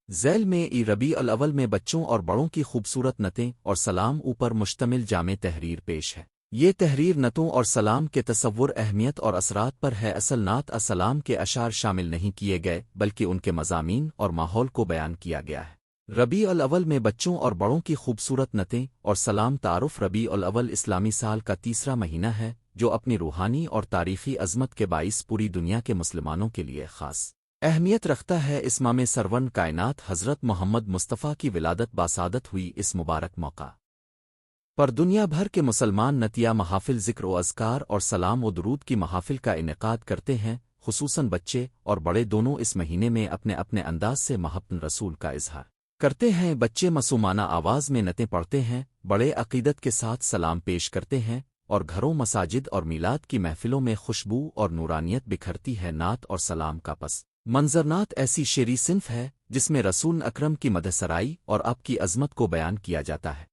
ذیل میں ربیع الاول میں بچوں اور بڑوں کی خوبصورت نعتیں اور سلام اوپر مشتمل جامع تحریر پیش ہے۔ یہ تحریر نعتوں اور سلام کے تصور، اہمیت اور اثرات پر ہے۔ اصل نعت السلام کے اشعار شامل نہیں کیے گئے بلکہ ان کے مضامین اور ماحول کو بیان کیا گیا ہے۔ ربیع الاول میں بچوں اور بڑوں کی خوبصورت نعتیں اور سلام۔ تعارف: ربیع الاول اسلامی سال کا تیسرا مہینہ ہے جو اپنی روحانی اور تاریخی عظمت کے باعث پوری دنیا کے مسلمانوں کے لیے خاص اہمیت رکھتا ہے۔ اسمام سرور کائنات حضرت محمد مصطفیٰ کی ولادت باسعادت ہوئی۔ اس مبارک موقع پر دنیا بھر کے مسلمان نعتیہ محافل، ذکر و اذکار اور سلام و درود کی محافل کا انعقاد کرتے ہیں۔ خصوصاً بچے اور بڑے دونوں اس مہینے میں اپنے اپنے انداز سے محبت رسول کا اظہار کرتے ہیں۔ بچے معصومانہ آواز میں نعتیں پڑھتے ہیں، بڑے عقیدت کے ساتھ سلام پیش کرتے ہیں، اور گھروں، مساجد اور میلاد کی محفلوں میں خوشبو اور نورانیت بکھرتی ہے۔ نعت اور سلام کا پس منظر: نعت ایسی شعری صنف ہے جس میں رسول اکرم کی مدح سرائی اور آپ کی عظمت کو بیان کیا جاتا ہے۔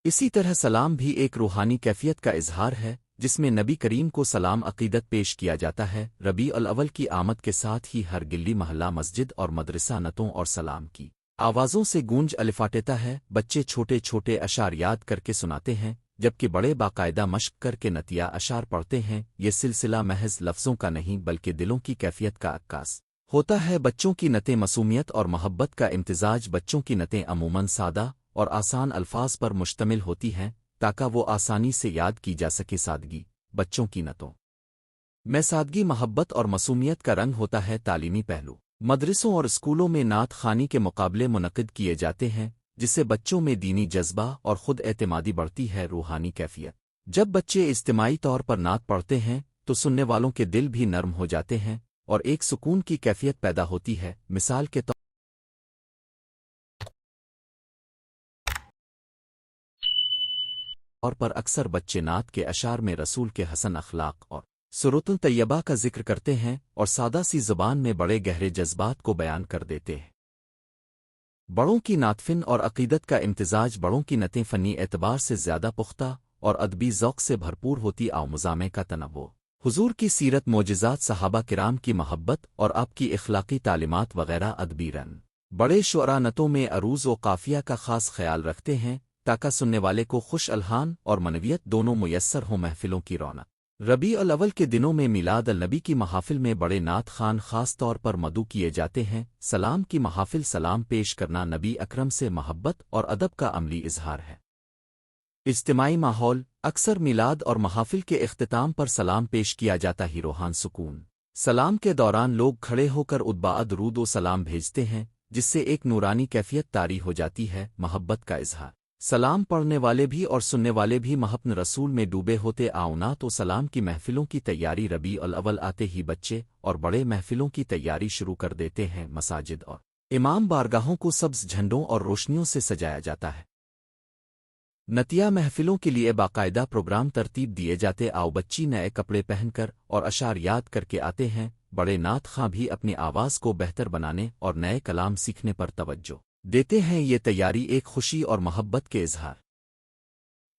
اسی طرح سلام بھی ایک روحانی کیفیت کا اظہار ہے جس میں نبی کریم کو سلام عقیدت پیش کیا جاتا ہے۔ ربیع الاول کی آمد کے ساتھ ہی ہر گلی محلہ، مسجد اور مدرسہ نعتوں اور سلام کی آوازوں سے گونج الفاٹتا ہے۔ بچے چھوٹے چھوٹے اشعار یاد کر کے سناتے ہیں جبکہ بڑے باقاعدہ مشق کر کے نعتیہ اشعار پڑھتے ہیں۔ یہ سلسلہ محض لفظوں کا نہیں بلکہ دلوں کی کیفیت کا عکاس ہوتا ہے۔ بچوں کی نعتیں معصومیت اور محبت کا امتزاج: بچوں کی نعتیں عموماً سادہ اور آسان الفاظ پر مشتمل ہوتی ہیں تاکہ وہ آسانی سے یاد کی جا سکے۔ سادگی: بچوں کی نعتوں میں سادگی، محبت اور معصومیت کا رنگ ہوتا ہے۔ تعلیمی پہلو: مدرسوں اور اسکولوں میں نعت خوانی کے مقابلے منعقد کیے جاتے ہیں جس سے بچوں میں دینی جذبہ اور خود اعتمادی بڑھتی ہے۔ روحانی کیفیت: جب بچے اجتماعی طور پر نعت پڑھتے ہیں تو سننے والوں کے دل بھی نرم ہو جاتے ہیں اور ایک سکون کی کیفیت پیدا ہوتی ہے۔ مثال کے طور پر اکثر بچے نعت کے اشعار میں رسول کے حسن اخلاق اور سرۃ طیبہ کا ذکر کرتے ہیں اور سادہ سی زبان میں بڑے گہرے جذبات کو بیان کر دیتے ہیں۔ بڑوں کی نعت: فن اور عقیدت کا امتزاج: بڑوں کی نعتیں فنی اعتبار سے زیادہ پختہ اور ادبی ذوق سے بھرپور ہوتی۔ مزامع کا تنوع: حضور کی سیرت، معجزات، صحابہ کرام کی محبت اور آپ کی اخلاقی تعلیمات وغیرہ۔ ادبی رنگ: بڑے شعراء نعتوں میں عروض و قافیہ کا خاص خیال رکھتے ہیں تاکہ سننے والے کو خوش الحان اور منویت دونوں میسر ہوں۔ محفلوں کی رونق: ربیع الاول کے دنوں میں میلاد النبی کی محافل میں بڑے نعت خوان خاص طور پر مدعو کیے جاتے ہیں۔ سلام کی محافل: سلام پیش کرنا نبی اکرم سے محبت اور ادب کا عملی اظہار ہے۔ اجتماعی ماحول: اکثر میلاد اور محافل کے اختتام پر سلام پیش کیا جاتا ہی روحان سکون: سلام کے دوران لوگ کھڑے ہو کر ادبا درود و سلام بھیجتے ہیں جس سے ایک نورانی کیفیت طاری ہو جاتی ہے۔ محبت کا اظہار: سلام پڑھنے والے بھی اور سننے والے بھی محبت رسول میں ڈوبے ہوتے۔ نعت و سلام کی محفلوں کی تیاری: ربیع الاول آتے ہی بچے اور بڑے محفلوں کی تیاری شروع کر دیتے ہیں۔ مساجد اور امام بارگاہوں کو سبز جھنڈوں اور روشنیوں سے سجایا جاتا ہے۔ نعتیہ محفلوں کے لیے باقاعدہ پروگرام ترتیب دیے جاتے۔ بچی نئے کپڑے پہن کر اور اشعار یاد کر کے آتے ہیں۔ بڑے نعت خواں بھی اپنی آواز کو بہتر بنانے اور نئے کلام سیکھنے پر توجہ دیتے ہیں۔ یہ تیاری ایک خوشی اور محبت کے اظہار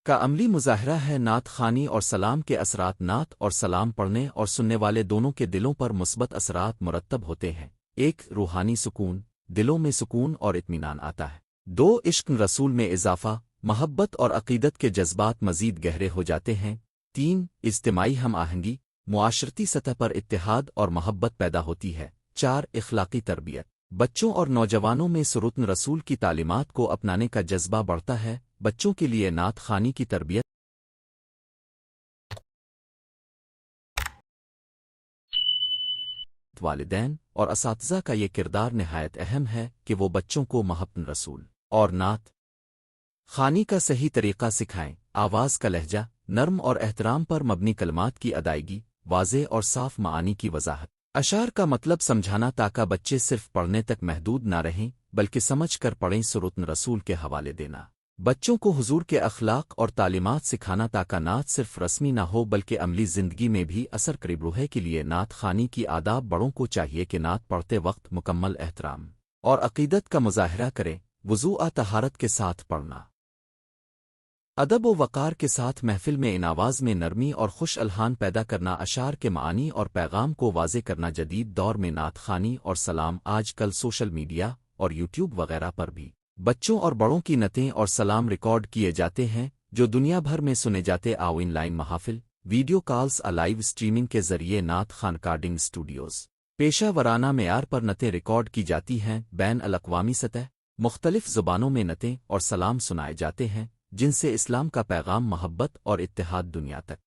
کا عملی مظاہرہ ہے۔ نعت خوانی اور سلام کے اثرات: نعت اور سلام پڑھنے اور سننے والے دونوں کے دلوں پر مثبت اثرات مرتب ہوتے ہیں۔ 1 روحانی سکون: دلوں میں سکون اور اطمینان آتا ہے۔ 2 عشق رسول میں اضافہ: محبت اور عقیدت کے جذبات مزید گہرے ہو جاتے ہیں۔ 3 اجتماعی ہم آہنگی: معاشرتی سطح پر اتحاد اور محبت پیدا ہوتی ہے۔ 4 اخلاقی تربیت: بچوں اور نوجوانوں میں سرۃ رسول کی تعلیمات کو اپنانے کا جذبہ بڑھتا ہے۔ بچوں کے لیے نعت خوانی کی تربیت: والدین اور اساتذہ کا یہ کردار نہایت اہم ہے کہ وہ بچوں کو محبت رسول اور نعت خوانی کا صحیح طریقہ سکھائیں۔ آواز کا لہجہ: نرم اور احترام پر مبنی کلمات کی ادائیگی، واضح اور صاف معانی کی وضاحت، اشعار کا مطلب سمجھانا تاکہ بچے صرف پڑھنے تک محدود نہ رہیں بلکہ سمجھ کر پڑھیں۔ سرۃ رسول کے حوالے دینا: بچوں کو حضور کے اخلاق اور تعلیمات سکھانا تاکہ نعت صرف رسمی نہ ہو بلکہ عملی زندگی میں بھی اثر قریب رہے کے لیے نعت خوانی کی آداب بڑوں کو چاہیے کہ نعت پڑھتے وقت مکمل احترام اور عقیدت کا مظاہرہ کریں، وضو طہارت کے ساتھ پڑھنا، ادب و وقار کے ساتھ محفل میں ان آواز میں نرمی اور خوش الحان پیدا کرنا، اشعار کے معانی اور پیغام کو واضح کرنا۔ جدید دور میں نعت خوانی اور سلام آج کل سوشل میڈیا اور یوٹیوب وغیرہ پر بھی بچوں اور بڑوں کی نعتیں اور سلام ریکارڈ کیے جاتے ہیں جو دنیا بھر میں سنے جاتے۔ آن لائن محافل، ویڈیو کالز، لائیو اسٹریمنگ کے ذریعے نعت خوان ریکارڈنگ اسٹوڈیوز پیشہ ورانہ معیار پر نعتیں ریکارڈ کی جاتی ہیں۔ بین الاقوامی سطح مختلف زبانوں میں نعتیں اور سلام سنائے جاتے ہیں جن سے اسلام کا پیغام محبت اور اتحاد دنیا تک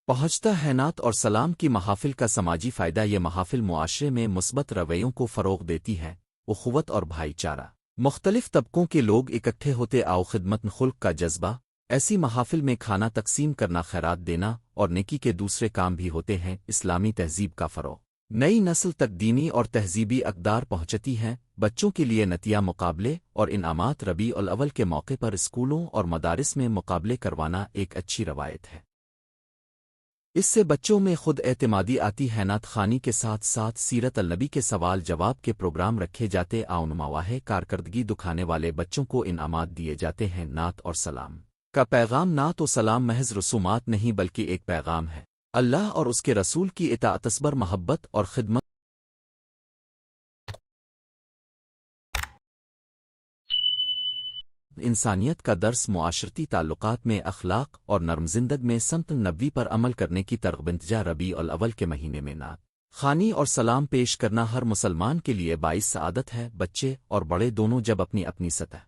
پہنچتا ہے۔ نعت اور سلام کی محافل کا سماجی فائدہ: یہ محافل معاشرے میں مثبت رویوں کو فروغ دیتی ہے، اخوت اور بھائی چارہ، مختلف طبقوں کے لوگ اکٹھے ہوتے آؤ خدمت خلق کا جذبہ۔ ایسی محافل میں کھانا تقسیم کرنا، خیرات دینا اور نیکی کے دوسرے کام بھی ہوتے ہیں۔ اسلامی تہذیب کا فروغ: نئی نسل تک دینی اور تہذیبی اقدار پہنچتی ہیں۔ بچوں کے لیے نعتیہ مقابلے اور انعامات: ربیع الاول کے موقع پر اسکولوں اور مدارس میں مقابلے کروانا ایک اچھی روایت ہے۔ اس سے بچوں میں خود اعتمادی آتی ہے۔ نعت خوانی کے ساتھ ساتھ سیرت النبی کے سوال جواب کے پروگرام رکھے جاتے مواہے کارکردگی دکھانے والے بچوں کو انعامات دیے جاتے ہیں۔ نعت اور سلام کا پیغام: نعت و سلام محض رسومات نہیں بلکہ ایک پیغام ہے، اللہ اور اس کے رسول کی اطاعت، صبر، محبت اور خدمت، انسانیت کا درس، معاشرتی تعلقات میں اخلاق اور نرم زندگ میں سمت نبوی پر عمل کرنے کی ترغیب۔ ربیع الاول کے مہینے میں نعت خوانی اور سلام پیش کرنا ہر مسلمان کے لیے باعث سعادت ہے۔ بچے اور بڑے دونوں جب اپنی اپنی سطح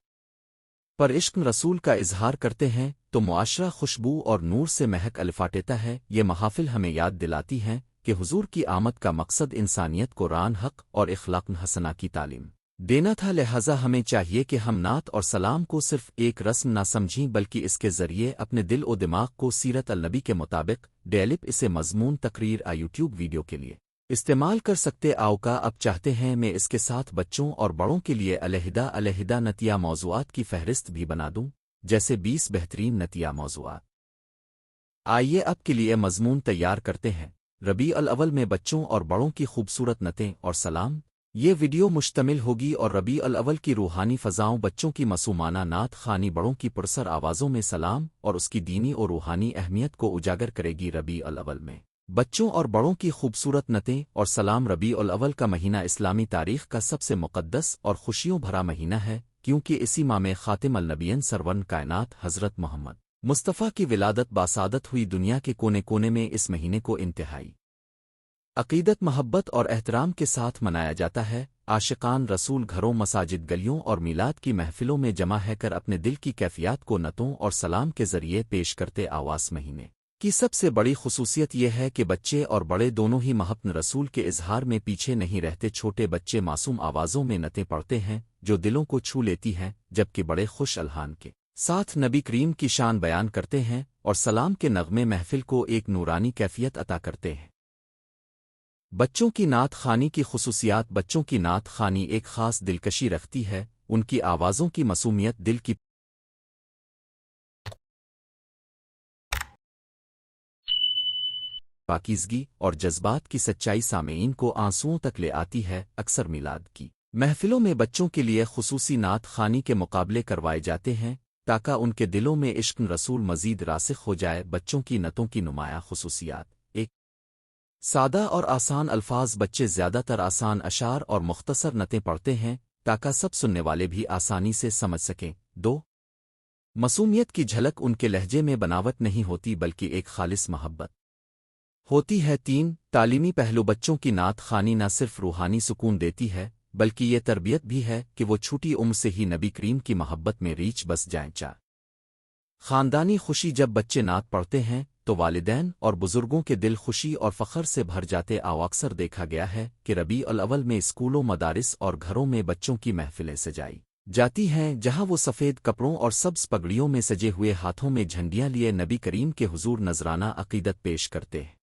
پر عشق رسول کا اظہار کرتے ہیں تو معاشرہ خوشبو اور نور سے مہک الفاٹتا ہے۔ یہ محافل ہمیں یاد دلاتی ہیں کہ حضور کی آمد کا مقصد انسانیت کو ران حق اور اخلاق حسنہ کی تعلیم دینا تھا، لہذا ہمیں چاہیے کہ ہم نعت اور سلام کو صرف ایک رسم نہ سمجھیں بلکہ اس کے ذریعے اپنے دل و دماغ کو سیرت النبی کے مطابق ڈیولپ اسے مضمون تقریر یوٹیوب ویڈیو کے لیے استعمال کر سکتے۔ کا اب چاہتے ہیں میں اس کے ساتھ بچوں اور بڑوں کے لیے علیحدہ نعتیہ موضوعات کی فہرست بھی بنا دوں، جیسے 20 بہترین نعتیہ موضوعات۔ آئیے اب کے لیے مضمون تیار کرتے ہیں۔ ربیع الاول میں بچوں اور بڑوں کی خوبصورت نعتیں اور سلام۔ یہ ویڈیو مشتمل ہوگی اور ربیع الاول کی روحانی فضاؤں، بچوں کی معصومانہ نعت خوانی، بڑوں کی پرسر آوازوں میں سلام اور اس کی دینی اور روحانی اہمیت کو اجاگر کرے گی۔ ربیع الاول میں بچوں اور بڑوں کی خوبصورت نعتیں اور سلام۔ ربیع الاول کا مہینہ اسلامی تاریخ کا سب سے مقدس اور خوشیوں بھرا مہینہ ہے، کیونکہ اسی ماہ میں خاتم النبیین سرور کائنات حضرت محمد مصطفیٰ کی ولادت باسعادت ہوئی۔ دنیا کے کونے کونے میں اس مہینے کو انتہائی عقیدت، محبت اور احترام کے ساتھ منایا جاتا ہے۔ عاشقان رسول گھروں، مساجد، گلیوں اور میلاد کی محفلوں میں جمع ہے کر اپنے دل کی کیفیات کو نعتوں اور سلام کے ذریعے پیش کرتے۔ آواز مہینے کی سب سے بڑی خصوصیت یہ ہے کہ بچے اور بڑے دونوں ہی محبت رسول کے اظہار میں پیچھے نہیں رہتے۔ چھوٹے بچے معصوم آوازوں میں نعتیں پڑھتے ہیں جو دلوں کو چھو لیتی ہیں، جبکہ بڑے خوش الحان کے ساتھ نبی کریم کی شان بیان کرتے ہیں اور سلام کے نغمے محفل کو ایک نورانی کیفیت عطا کرتے ہیں۔ بچوں کی نعت خوانی کی خصوصیات: بچوں کی نعت خوانی ایک خاص دلکشی رکھتی ہے۔ ان کی آوازوں کی معصومیت، دل کی پاکیزگی اور جذبات کی سچائی سامعین کو آنسوؤں تک لے آتی ہے۔ اکثر میلاد کی محفلوں میں بچوں کے لیے خصوصی نعت خوانی کے مقابلے کروائے جاتے ہیں تاکہ ان کے دلوں میں عشق رسول مزید راسخ ہو جائے۔ بچوں کی نعتوں کی نمایاں خصوصیات: ایک، سادہ اور آسان الفاظ: بچے زیادہ تر آسان اشعار اور مختصر نعتیں پڑھتے ہیں تاکہ سب سننے والے بھی آسانی سے سمجھ سکیں۔ دو، معصومیت کی جھلک: ان کے لہجے میں بناوٹ نہیں ہوتی بلکہ ایک خالص محبت ہوتی ہے۔ تین، تعلیمی پہلو: بچوں کی نعت خوانی نہ صرف روحانی سکون دیتی ہے بلکہ یہ تربیت بھی ہے کہ وہ چھوٹی عمر سے ہی نبی کریم کی محبت میں ریچھ بس جائیں۔ چار، خاندانی خوشی: جب بچے نعت پڑھتے ہیں تو والدین اور بزرگوں کے دل خوشی اور فخر سے بھر جاتے۔ اکثر دیکھا گیا ہے کہ ربیع الاول میں اسکولوں، مدارس اور گھروں میں بچوں کی محفلیں سجائی جاتی ہیں جہاں وہ سفید کپڑوں اور سبز پگڑیوں میں سجے ہوئے ہاتھوں میں جھنڈیاں لیے نبی کریم کے حضور نذرانہ عقیدت پیش کرتے ہیں۔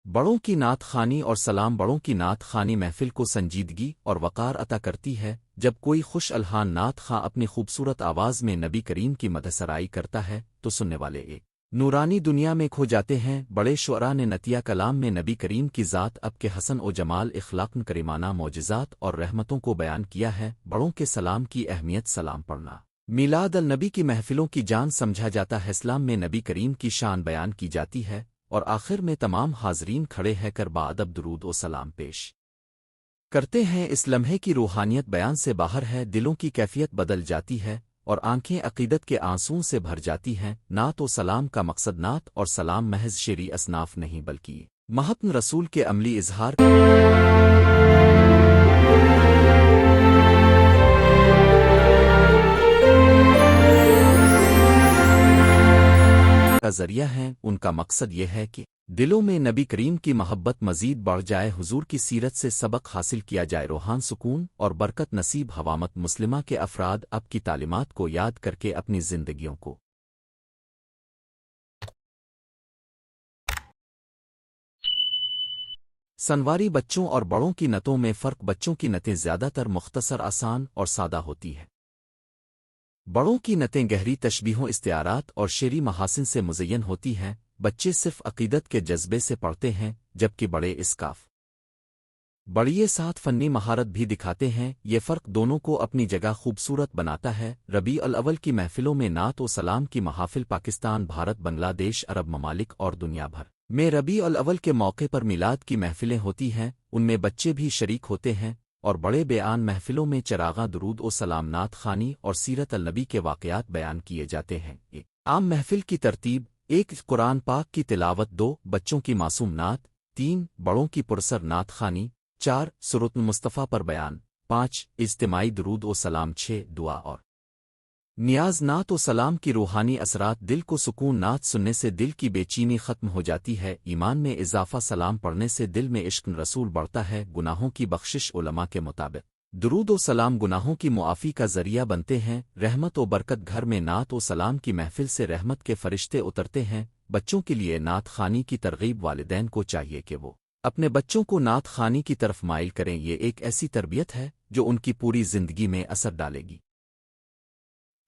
بڑوں کی نعت خوانی اور سلام بڑوں کی نعت خوانی محفل کو سنجیدگی اور وقار عطا کرتی ہے۔ جب کوئی خوش الحان نعت خواں اپنی خوبصورت آواز میں نبی کریم کی مدح کرتا ہے تو سننے والے ایک نورانی دنیا میں کھو جاتے ہیں۔ بڑے شعراء نے نتیہ کلام میں نبی کریم کی ذات اب کے حسن و جمال، اخلاق کریمانہ معجزات اور رحمتوں کو بیان کیا ہے۔ بڑوں کے سلام کی اہمیت، سلام پڑھنا میلاد النبی کی محفلوں کی جان سمجھا جاتا ہے۔ اسلام میں نبی کریم کی شان بیان کی جاتی ہے اور آخر میں تمام حاضرین کھڑے ہے کر باادب درود و سلام پیش کرتے ہیں۔ اس لمحے کی روحانیت بیان سے باہر ہے، دلوں کی کیفیت بدل جاتی ہے اور آنکھیں عقیدت کے آنسوؤں سے بھر جاتی ہیں۔ نعت و سلام کا مقصد نعت اور سلام محض شعری اصناف نہیں بلکہ محبت رسول کے عملی اظہار کا ذریعہ ہیں۔ ان کا مقصد یہ ہے کہ دلوں میں نبی کریم کی محبت مزید بڑھ جائے، حضور کی سیرت سے سبق حاصل کیا جائے، روحان سکون اور برکت نصیب۔ حوامت مسلمہ کے افراد اب کی تعلیمات کو یاد کر کے اپنی زندگیوں کو سنواری۔ بچوں اور بڑوں کی نعتوں میں فرق، بچوں کی نعتیں زیادہ تر مختصر، آسان اور سادہ ہوتی ہیں۔ بڑوں کی نعتیں گہری تشبیہوں، استعارات اور شعری محاسن سے مزین ہوتی ہیں۔ بچے صرف عقیدت کے جذبے سے پڑھتے ہیں جبکہ بڑے اس کاف بڑیے ساتھ فنی مہارت بھی دکھاتے ہیں۔ یہ فرق دونوں کو اپنی جگہ خوبصورت بناتا ہے۔ ربیع الاول کی محفلوں میں نعت و سلام کی محافل پاکستان، بھارت، بنگلہ دیش، عرب ممالک اور دنیا بھر میں ربیع الاول کے موقع پر میلاد کی محفلیں ہوتی ہیں۔ ان میں بچے بھی شریک ہوتے ہیں اور بڑے بیان محفلوں میں چراغاں، درود و سلام، نعت خوانی اور سیرت النبی کے واقعات بیان کیے جاتے ہیں۔ ایک عام محفل کی ترتیب: 1 قرآن پاک کی تلاوت، 2 بچوں کی معصوم نعت، 3 بڑوں کی پرسر نعت خوانی، 4 سورۃ المصطفیٰ پر بیان، 5 اجتماعی درود و سلام، 6 دعا اور نیاز۔ نعت و سلام کی روحانی اثرات: دل کو سکون، نعت سننے سے دل کی بے چینی ختم ہو جاتی ہے، ایمان میں اضافہ، سلام پڑھنے سے دل میں عشق رسول بڑھتا ہے، گناہوں کی بخشش، علماء کے مطابق درود و سلام گناہوں کی معافی کا ذریعہ بنتے ہیں، رحمت و برکت، گھر میں نعت و سلام کی محفل سے رحمت کے فرشتے اترتے ہیں۔ بچوں کے لیے نعت خوانی کی ترغیب: والدین کو چاہیے کہ وہ اپنے بچوں کو نعت خوانی کی طرف مائل کریں، یہ ایک ایسی تربیت ہے جو ان کی پوری زندگی میں اثر ڈالے گی۔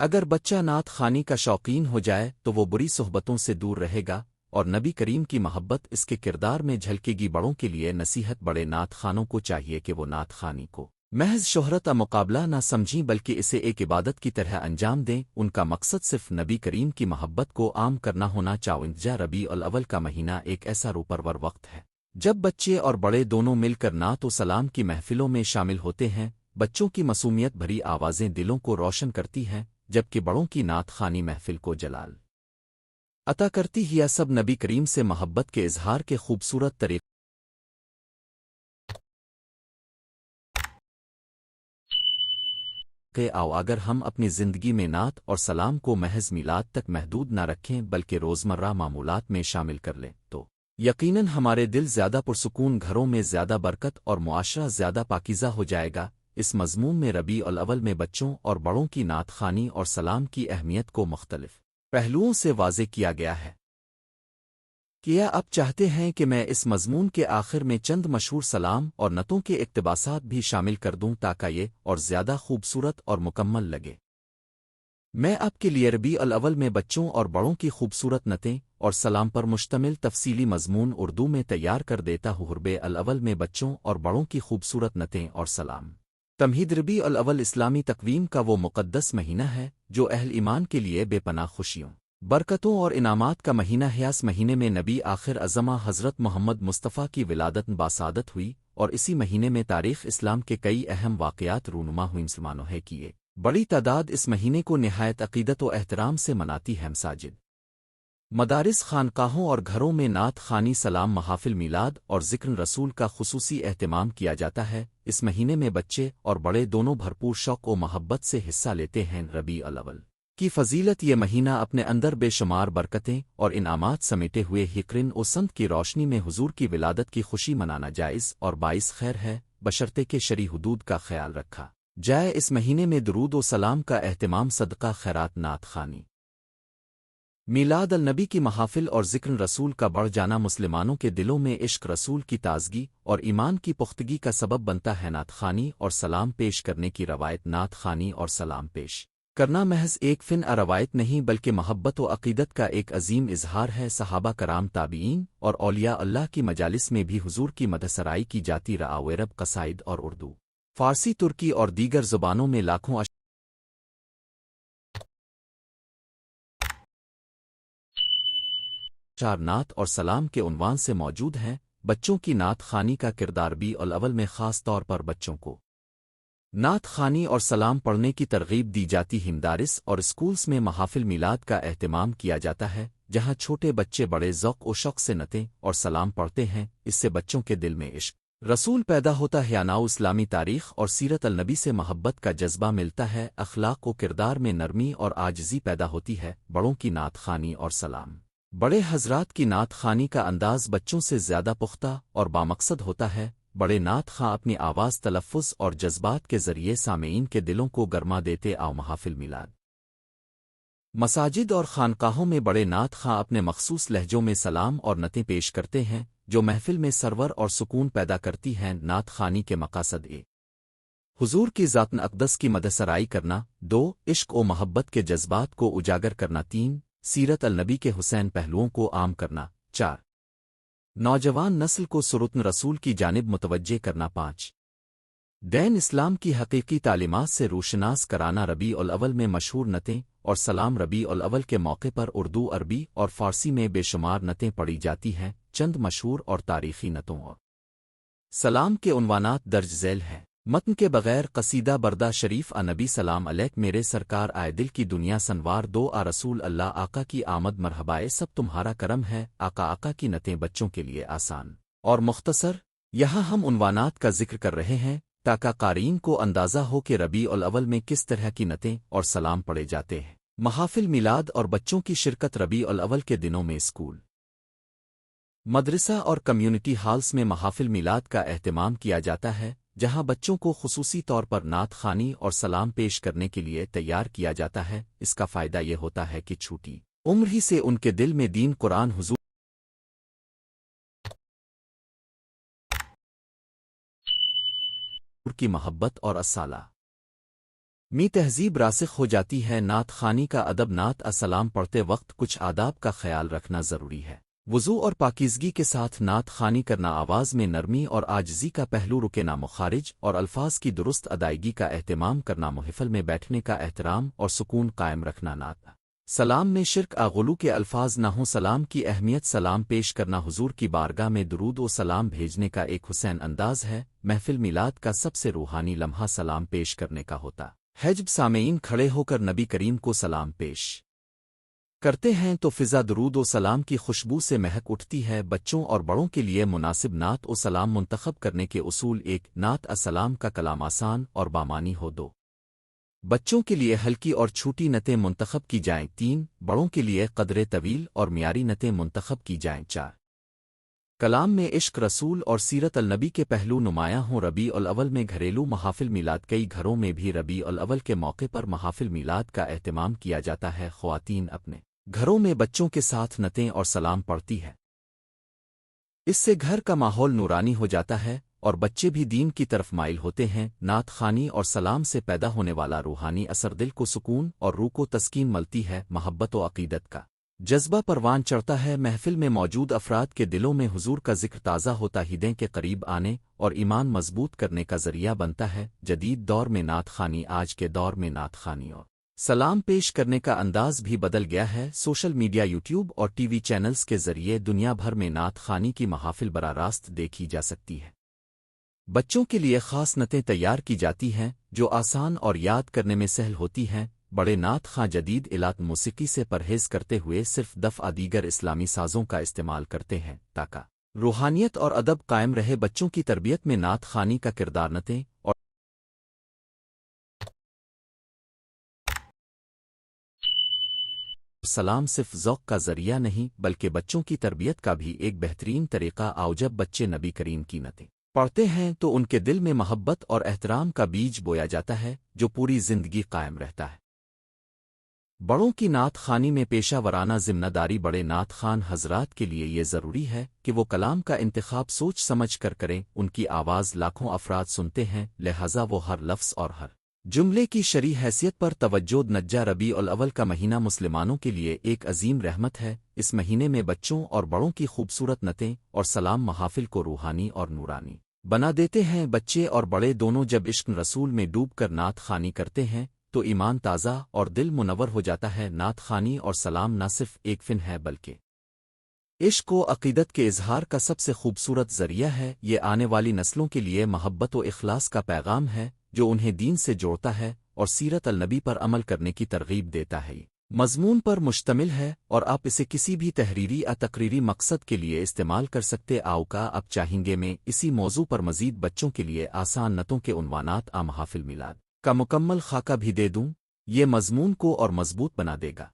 اگر بچہ نعت خوانی کا شوقین ہو جائے تو وہ بری صحبتوں سے دور رہے گا اور نبی کریم کی محبت اس کے کردار میں جھلکے گی۔ بڑوں کے لیے نصیحت: بڑے نعت خوانوں کو چاہیے کہ وہ نعت خوانی کو محض شہرت کا مقابلہ نہ سمجھیں بلکہ اسے ایک عبادت کی طرح انجام دیں۔ ان کا مقصد صرف نبی کریم کی محبت کو عام کرنا ہونا چاہیے۔ ربیع الاول کا مہینہ ایک ایسا روپرور وقت ہے جب بچے اور بڑے دونوں مل کر نعت و سلام کی محفلوں میں شامل ہوتے ہیں۔ بچوں کی معصومیت بھری آوازیں دلوں کو روشن کرتی ہیں جبکہ بڑوں کی نعت خوانی محفل کو جلال عطا کرتی ہے۔ یہ سب نبی کریم سے محبت کے اظہار کے خوبصورت طریقے آؤ اگر ہم اپنی زندگی میں نعت اور سلام کو محض میلاد تک محدود نہ رکھیں بلکہ روزمرہ معمولات میں شامل کر لیں تو یقیناً ہمارے دل زیادہ پرسکون، گھروں میں زیادہ برکت اور معاشرہ زیادہ پاکیزہ ہو جائے گا۔ اس مضمون میں ربیع الاول میں بچوں اور بڑوں کی نعت خوانی اور سلام کی اہمیت کو مختلف پہلوؤں سے واضح کیا گیا ہے۔ کیا آپ چاہتے ہیں کہ میں اس مضمون کے آخر میں چند مشہور سلام اور نعتوں کے اقتباسات بھی شامل کر دوں تاکہ یہ اور زیادہ خوبصورت اور مکمل لگے؟ میں آپ کے لیے ربیع الاول میں بچوں اور بڑوں کی خوبصورت نعتیں اور سلام پر مشتمل تفصیلی مضمون اردو میں تیار کر دیتا ہوں۔ ربیع الاول میں بچوں اور بڑوں کی خوبصورت نعتیں اور سلام۔ تمہید: ربیع الاول اسلامی تقویم کا وہ مقدس مہینہ ہے جو اہل ایمان کے لیے بے پناہ خوشیوں، برکتوں اور انعامات کا مہینہ ہے۔ اس مہینے میں نبی آخر ازمہ حضرت محمد مصطفیٰ کی ولادت باسعادت ہوئی اور اسی مہینے میں تاریخ اسلام کے کئی اہم واقعات رونما ہوئیں۔ مسلمانوں ہے کہ یہ بڑی تعداد اس مہینے کو نہایت عقیدت و احترام سے مناتی ہے۔ مساجد، مدارس، خانقاہوں اور گھروں میں نعت خوانی، سلام، محافل، میلاد اور ذکر رسول کا خصوصی اہتمام کیا جاتا ہے۔ اس مہینے میں بچے اور بڑے دونوں بھرپور شوق و محبت سے حصہ لیتے ہیں۔ ربیع الاول کی فضیلت: یہ مہینہ اپنے اندر بے شمار برکتیں اور انعامات سمیٹے ہوئے ہے۔ قرن و سنت کی روشنی میں حضور کی ولادت کی خوشی منانا جائز اور باعث خیر ہے بشرطے کہ شرعی حدود کا خیال رکھا جائے۔ اس مہینے میں درود و سلام کا اہتمام، صدقہ خیرات، نعت خوانی، میلاد النبی کی محافل اور ذکر رسول کا بڑھ جانا مسلمانوں کے دلوں میں عشق رسول کی تازگی اور ایمان کی پختگی کا سبب بنتا ہے۔ نعت خوانی اور سلام پیش کرنے کی روایت۔ نعت خوانی اور سلام پیش کرنا محض ایک فن روایت نہیں بلکہ محبت و عقیدت کا ایک عظیم اظہار ہے۔ صحابہ کرام، تابعین اور اولیاء اللہ کی مجالس میں بھی حضور کی مدحسرائی کی جاتی رہا۔ عرب قصائد اور اردو، فارسی، ترکی اور دیگر زبانوں میں لاکھوں اشعار نعت اور سلام کے عنوان سے موجود ہیں۔ بچوں کی نعت خوانی کا کردار ربیع الاول میں خاص طور پر بچوں کو نعت خوانی اور سلام پڑھنے کی ترغیب دی جاتی ہے۔ مدارس اور اسکولز میں محافل میلاد کا اہتمام کیا جاتا ہے، جہاں چھوٹے بچے بڑے ذوق و شوق سے نعتیں اور سلام پڑھتے ہیں۔ اس سے بچوں کے دل میں عشق رسول پیدا ہوتا ہے، نو اسلامی تاریخ اور سیرت النبی سے محبت کا جذبہ ملتا ہے، اخلاق و کردار میں نرمی اور عاجزی پیدا ہوتی ہے۔ بڑوں کی نعت خوانی اور سلام بڑے حضرات کی نعت خوانی کا انداز بچوں سے زیادہ پختہ اور بامقصد ہوتا ہے۔ بڑے نعت خواں اپنی آواز، تلفظ اور جذبات کے ذریعے سامعین کے دلوں کو گرما دیتے۔ محافل میلاد مساجد اور خانقاہوں میں بڑے نعت خواں اپنے مخصوص لہجوں میں سلام اور نعتیں پیش کرتے ہیں، جو محفل میں سرور اور سکون پیدا کرتی ہیں۔ نعت خوانی کے مقاصد: حضور کی ذات اقدس کی مدحسرائی کرنا، 2 عشق و محبت کے جذبات کو اجاگر کرنا، 3 سیرت النبی کے حسین پہلوؤں کو عام کرنا، 4 نوجوان نسل کو سرتن رسول کی جانب متوجہ کرنا، 5 دین اسلام کی حقیقی تعلیمات سے روشناس کرانا۔ ربیع الاول میں مشہور نعتیں اور سلام: ربیع الاول کے موقع پر اردو، عربی اور فارسی میں بے شمار نعتیں پڑھی جاتی ہیں۔ چند مشہور اور تاریخی نعتوں اور سلام کے عنوانات درج ذیل ہیں۔ متن کے بغیر قصیدہ بردہ شریف: نبی سلام علیک میرے سرکار، آئے دل کی دنیا سنوار دو، رسول اللہ آقا کی آمد مرحبائے سب تمہارا کرم ہے۔ آقا کی نعتیں بچوں کے لیے آسان اور مختصر۔ یہاں ہم عنوانات کا ذکر کر رہے ہیں تاکہ قارئین کو اندازہ ہو کہ ربیع الاول میں کس طرح کی نعتیں اور سلام پڑھے جاتے ہیں۔ محافل میلاد اور بچوں کی شرکت: ربیع الاول کے دنوں میں اسکول، مدرسہ اور کمیونٹی ہالز میں محافل میلاد کا اہتمام کیا جاتا ہے، جہاں بچوں کو خصوصی طور پر نعت خوانی اور سلام پیش کرنے کے لیے تیار کیا جاتا ہے۔ اس کا فائدہ یہ ہوتا ہے کہ چھوٹی عمر ہی سے ان کے دل میں دین، قرآن، حضور کی محبت اور اصالہ می تہذیب راسخ ہو جاتی ہے۔ نعت خوانی کا ادب: نعت سلام پڑھتے وقت کچھ آداب کا خیال رکھنا ضروری ہے۔ وضو اور پاکیزگی کے ساتھ نعت خوانی کرنا، آواز میں نرمی اور عاجزی کا پہلو رکنا، مخارج اور الفاظ کی درست ادائیگی کا اہتمام کرنا، محفل میں بیٹھنے کا احترام اور سکون قائم رکھنا، نعت سلام میں شرک غلو کے الفاظ نہ ہوں، سلام کی اہمیت: سلام پیش کرنا حضور کی بارگاہ میں درود و سلام بھیجنے کا ایک حسین انداز ہے۔ محفل میلاد کا سب سے روحانی لمحہ سلام پیش کرنے کا ہوتا ہے۔ جب سامعین کھڑے ہو کر نبی کریم کو سلام پیش کرتے ہیں تو فضا درود و سلام کی خوشبو سے مہک اٹھتی ہے۔ بچوں اور بڑوں کے لیے مناسب نعت و سلام منتخب کرنے کے اصول: 1 نعت سلام کا کلام آسان اور بامانی ہو، 2 بچوں کے لیے ہلکی اور چھوٹی نعتیں منتخب کی جائیں، 3 بڑوں کے لیے قدرے طویل اور معیاری نعتیں منتخب کی جائیں، 4 کلام میں عشق رسول اور سیرت النبی کے پہلو نمایاں ہوں۔ ربیع الاول میں گھریلو محافل میلاد: کئی گھروں میں بھی ربیع الاول کے موقع پر محافل میلاد کا اہتمام کیا جاتا ہے۔ خواتین اپنے گھروں میں بچوں کے ساتھ نعتیں اور سلام پڑھتی ہے، اس سے گھر کا ماحول نورانی ہو جاتا ہے اور بچے بھی دین کی طرف مائل ہوتے ہیں۔ نعت خوانی اور سلام سے پیدا ہونے والا روحانی اثر: دل کو سکون اور روح کو تسکین ملتی ہے، محبت و عقیدت کا جذبہ پروان چڑھتا ہے، محفل میں موجود افراد کے دلوں میں حضور کا ذکر تازہ ہوتا، ہدایت کے قریب آنے اور ایمان مضبوط کرنے کا ذریعہ بنتا ہے۔ جدید دور میں نعت خوانی: آج کے دور میں نعت خوانی اور سلام پیش کرنے کا انداز بھی بدل گیا ہے۔ سوشل میڈیا، یوٹیوب اور ٹی وی چینلز کے ذریعے دنیا بھر میں نعت خوانی کی محافل براہ راست دیکھی جا سکتی ہے۔ بچوں کے لیے خاص نعتیں تیار کی جاتی ہیں جو آسان اور یاد کرنے میں سہل ہوتی ہیں۔ بڑے نعت خواں جدید آلات موسیقی سے پرہیز کرتے ہوئے صرف دف دیگر اسلامی سازوں کا استعمال کرتے ہیں تاکہ روحانیت اور ادب قائم رہے۔ بچوں کی تربیت میں نعت خوانی کا کردار: نعتیں اور سلام صرف ذوق کا ذریعہ نہیں بلکہ بچوں کی تربیت کا بھی ایک بہترین طریقہ۔ جب بچے نبی کریم کی نعتیں پڑھتے ہیں تو ان کے دل میں محبت اور احترام کا بیج بویا جاتا ہے جو پوری زندگی قائم رہتا ہے۔ بڑوں کی نعت خوانی میں پیشہ ورانہ ذمہ داری بڑے نعت خوان حضرات کے لیے یہ ضروری ہے کہ وہ کلام کا انتخاب سوچ سمجھ کر کریں، ان کی آواز لاکھوں افراد سنتے ہیں، لہذا وہ ہر لفظ اور ہر جملے کی شرعی حیثیت پر توجہ نجا ربیع الاول کا مہینہ مسلمانوں کے لیے ایک عظیم رحمت ہے۔ اس مہینے میں بچوں اور بڑوں کی خوبصورت نعتیں اور سلام محافل کو روحانی اور نورانی بنا دیتے ہیں۔ بچے اور بڑے دونوں جب عشق رسول میں ڈوب کر نعت خوانی کرتے ہیں تو ایمان تازہ اور دل منور ہو جاتا ہے۔ نعت خوانی اور سلام نہ صرف ایک فن ہے بلکہ عشق و عقیدت کے اظہار کا سب سے خوبصورت ذریعہ ہے۔ یہ آنے والی نسلوں کے لیے محبت و اخلاص کا پیغام ہے جو انہیں دین سے جوڑتا ہے اور سیرت النبی پر عمل کرنے کی ترغیب دیتا ہے۔ مضمون پر مشتمل ہے اور آپ اسے کسی بھی تحریری یا تقریری مقصد کے لیے استعمال کر سکتے۔ آؤکا اب چاہیں گے میں اسی موضوع پر مزید بچوں کے لیے آسان نعتوں کے عنوانات محافل میلاد کا مکمل خاکہ بھی دے دوں۔ یہ مضمون کو اور مضبوط بنا دے گا۔